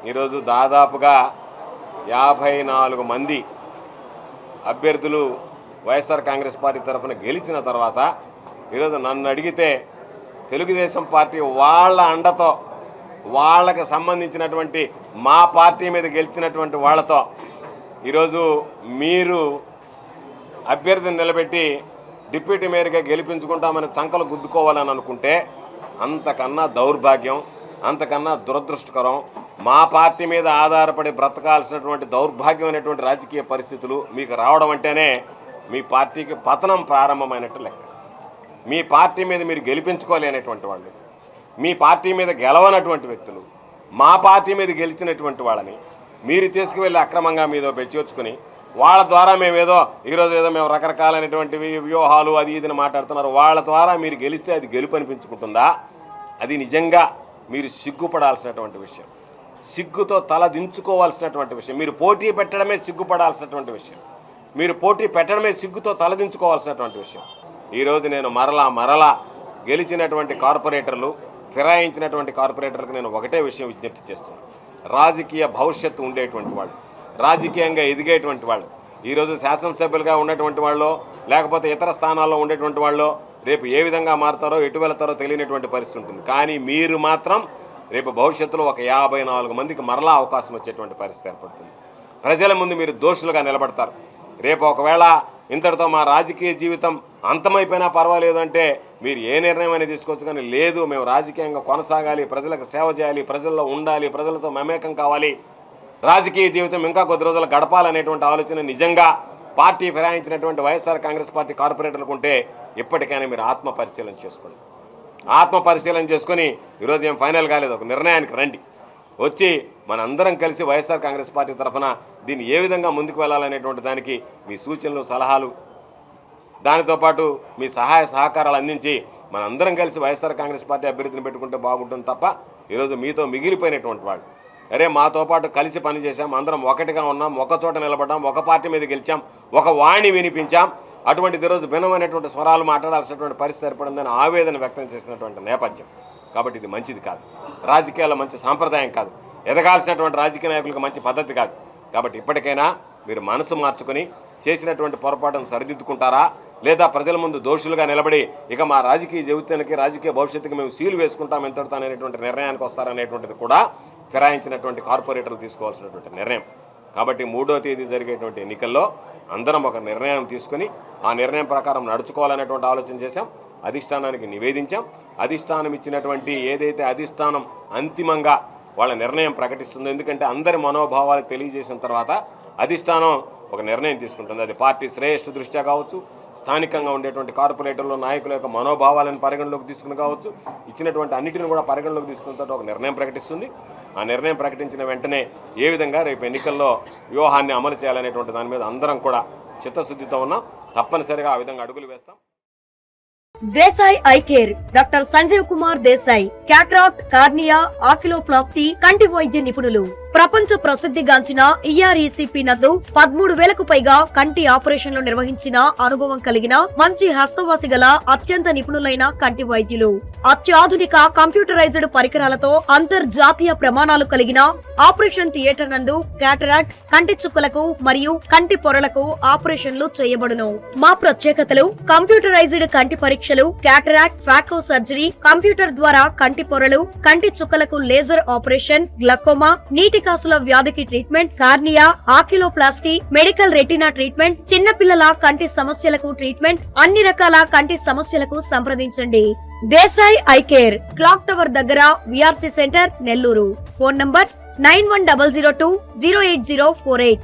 ఈరోజు దాదాపుగా 54 మంది అభ్యర్థులు వైఎస్ఆర్ కాంగ్రెస్ పార్టీ తరఫున గెలిచిన తర్వాత ఈరోజు నన్ను అడిగితే తెలుగుదేశం పార్టీ వాళ్ళ అండతో వాళ్ళకి సంబంధించినటువంటి మా పార్టీ మీద గెలిచినటువంటి వాళ్ళతో ఈరోజు మీరు అభ్యర్థిని నిలబెట్టి డిప్యూటీ మేయర్గా గెలిపించుకుంటామని చంకలు గుద్దుకోవాలని అనుకుంటే అంతకన్నా దౌర్భాగ్యం, అంతకన్నా దురదృష్టకరం. మా పార్టీ మీద ఆధారపడి బ్రతకాల్సినటువంటి దౌర్భాగ్యమైనటువంటి రాజకీయ పరిస్థితులు మీకు రావడం అంటేనే మీ పార్టీకి పతనం ప్రారంభమైనట్టు లెక్క. మీ పార్టీ మీద మీరు గెలిపించుకోలేనటువంటి వాళ్ళు, మీ పార్టీ మీద గెలవనటువంటి వ్యక్తులు మా పార్టీ మీద గెలిచినటువంటి వాళ్ళని మీరు తీసుకువెళ్ళి అక్రమంగా మీదో చేర్చుకుని వాళ్ళ ద్వారా మేమేదో ఈరోజు ఏదో మేము రకరకాలైనటువంటి వ్యూహాలు అది ఇదిని మాట్లాడుతున్నారు. వాళ్ళ ద్వారా మీరు గెలిస్తే అది గెలుపు అనిపించుకుంటుందా? అది నిజంగా మీరు సిగ్గుపడాల్సినటువంటి విషయం, సిగ్గుతో తల దించుకోవాల్సినటువంటి విషయం. మీరు పోటీ పెట్టడమే సిగ్గుపడాల్సినటువంటి విషయం, మీరు పోటీ పెట్టడమే సిగ్గుతో తలదించుకోవాల్సినటువంటి విషయం. ఈరోజు నేను మరలా గెలిచినటువంటి కార్పొరేటర్లు, ఫిరాయించినటువంటి కార్పొరేటర్లకు నేను ఒకటే విషయం విజ్ఞప్తి చేస్తున్నాను. రాజకీయ భవిష్యత్తు ఉండేటువంటి వాళ్ళు, రాజకీయంగా ఎదిగేటువంటి వాళ్ళు, ఈరోజు శాసనసభ్యులుగా ఉన్నటువంటి వాళ్ళు లేకపోతే ఇతర స్థానాల్లో ఉండేటువంటి వాళ్ళు రేపు ఏ విధంగా మారుతారో ఎటు వెళతారో తెలియనటువంటి పరిస్థితి ఉంటుంది. కానీ మీరు మాత్రం రేపు భవిష్యత్తులో ఒక 54 మందికి మరలా అవకాశం వచ్చేటువంటి పరిస్థితి ఏర్పడుతుంది. ప్రజల ముందు మీరు దోషులుగా నిలబడతారు. రేపు ఒకవేళ ఇంతటితో మా రాజకీయ జీవితం అంతమైపోయినా పర్వాలేదు అంటే మీరు ఏ నిర్ణయం అనేది తీసుకోవచ్చు. కానీ లేదు, మేము రాజకీయంగా కొనసాగాలి, ప్రజలకు సేవ చేయాలి, ప్రజల్లో ఉండాలి, ప్రజలతో మమేకం కావాలి, రాజకీయ జీవితం ఇంకా కొద్ది రోజులు గడపాలనేటువంటి ఆలోచన నిజంగా పార్టీ ఫిరాయించినటువంటి వైఎస్ఆర్ కాంగ్రెస్ పార్టీ కార్పొరేటర్లకు ఉంటే ఇప్పటికైనా మీరు ఆత్మపరిశీలన చేసుకోండి. ఆత్మపరిశీలన చేసుకొని ఈరోజు ఏం ఫైనల్ కాలేదు, ఒక నిర్ణయానికి రండి. వచ్చి మనందరం కలిసి వైఎస్ఆర్ కాంగ్రెస్ పార్టీ తరఫున దీన్ని ఏ విధంగా ముందుకు వెళ్ళాలనేటువంటి దానికి మీ సూచనలు, సలహాలు, దానితో పాటు మీ సహాయ సహకారాలు అందించి మనందరం కలిసి వైఎస్ఆర్ కాంగ్రెస్ పార్టీ అభ్యర్థిని పెట్టుకుంటే బాగుంటుంది తప్ప ఈరోజు మీతో మిగిలిపోయినటువంటి వాళ్ళు అరే మాతో పాటు కలిసి పనిచేసాం, అందరం ఒకటిగా ఉన్నాం, ఒక చోట నిలబడ్డాం, ఒక పార్టీ మీద గెలిచాం, ఒక వాణి వినిపించాం, అటువంటిది ఈరోజు భిన్నమైనటువంటి స్వరాలు మాట్లాడాల్సినటువంటి పరిస్థితి ఏర్పడిందని ఆవేదన వ్యక్తం చేసినటువంటి నేపథ్యం. కాబట్టి ఇది మంచిది కాదు, రాజకీయాల్లో మంచి సాంప్రదాయం కాదు, ఎదగాల్సినటువంటి రాజకీయ నాయకులకు మంచి పద్ధతి కాదు. కాబట్టి ఇప్పటికైనా మీరు మనసు మార్చుకొని చేసినటువంటి పొరపాటును సరిదిద్దుకుంటారా, లేదా ప్రజల ముందు దోషులుగా నిలబడి ఇక మా రాజకీయ జీవితానికి, రాజకీయ భవిష్యత్తుకి మేము సీలు వేసుకుంటాం ఎంతటితో అనేటువంటి నిర్ణయానికి వస్తారనేటువంటిది కూడా ఫిరాయించినటువంటి కార్పొరేటర్లు తీసుకోవాల్సినటువంటి నిర్ణయం. కాబట్టి 3వ తేదీ జరిగేటువంటి ఎన్నికల్లో అందరం ఒక నిర్ణయం తీసుకుని ఆ నిర్ణయం ప్రకారం నడుచుకోవాలనేటువంటి ఆలోచన చేశాం. అధిష్టానానికి నివేదించాం. అధిష్టానం ఇచ్చినటువంటి ఏదైతే అధిష్టానం అంతిమంగా వాళ్ళ నిర్ణయం ప్రకటిస్తుందో, ఎందుకంటే అందరి మనోభావాలు తెలియజేసిన తర్వాత అధిష్టానం ఒక నిర్ణయం తీసుకుంటుంది. అది పార్టీ శ్రేయస్సు దృష్ట్యా కావచ్చు, స్థానికంగా ఉండేటువంటి కార్పొరేటర్లు నాయకుల యొక్క మనోభావాలను పరిగణలోకి తీసుకుని కావచ్చు, ఇచ్చినటువంటి అన్నిటిని కూడా పరిగణలోకి తీసుకున్న తర్వాత ఒక నిర్ణయం ప్రకటిస్తుంది. ఆ నిర్ణయం ప్రకటించిన వెంటనే ఏ విధంగా రేపు ఎన్నికల్లో వ్యూహాన్ని అమలు చేయాలనేటువంటి దాని మీద అందరం కూడా చిత్తశుద్ధితో ఉన్నాం. తప్పనిసరిగా ఆ విధంగా అడుగులు వేస్తాం. Desai eye care doctor Sanjeev Kumar Desai cataract, cornea, oculoplasty కంటి వైద్య నిపుణులు. ప్రపంచ ప్రసిద్ధిగాంచిన ఈఆర్ఈసిపి నందు 13,000కు పైగా కంటి ఆపరేషన్లు నిర్వహించిన అనుభవం కలిగిన మంచి హస్తవాసి గల అత్యంత నిపుణులైన కంటి వైద్యులు. అత్యాధునిక కంప్యూటరైజ్డ్ పరికరాలతో అంతర్జాతీయ ప్రమాణాలు కలిగిన ఆపరేషన్ థియేటర్ నందు క్యాటరాక్ట్, కంటి చుక్కలకు మరియు కంటి పొరలకు ఆపరేషన్లు చేయబడును. మా ప్రత్యేకతలు: కంప్యూటరైజ్డ్ కంటి పరీక్షలు, క్యాటరాక్ట్, ఫాకో సర్జరీ, కంప్యూటర్ ద్వారా కంటి పొరలు, కంటి చుక్కలకు లేజర్ ఆపరేషన్, గ్లకోమా, నీటి కాసుల వ్యాధికి treatment, cornea, oculoplasty, medical retina treatment, చిన్నపిల్లల కంటి సమస్యలకు ట్రీట్మెంట్, అన్ని రకాల కంటి సమస్యలకు సంప్రదించండి. Desai eye care, clock tower దగ్గర, VRC centre, Nellore. Phone number 9100208048.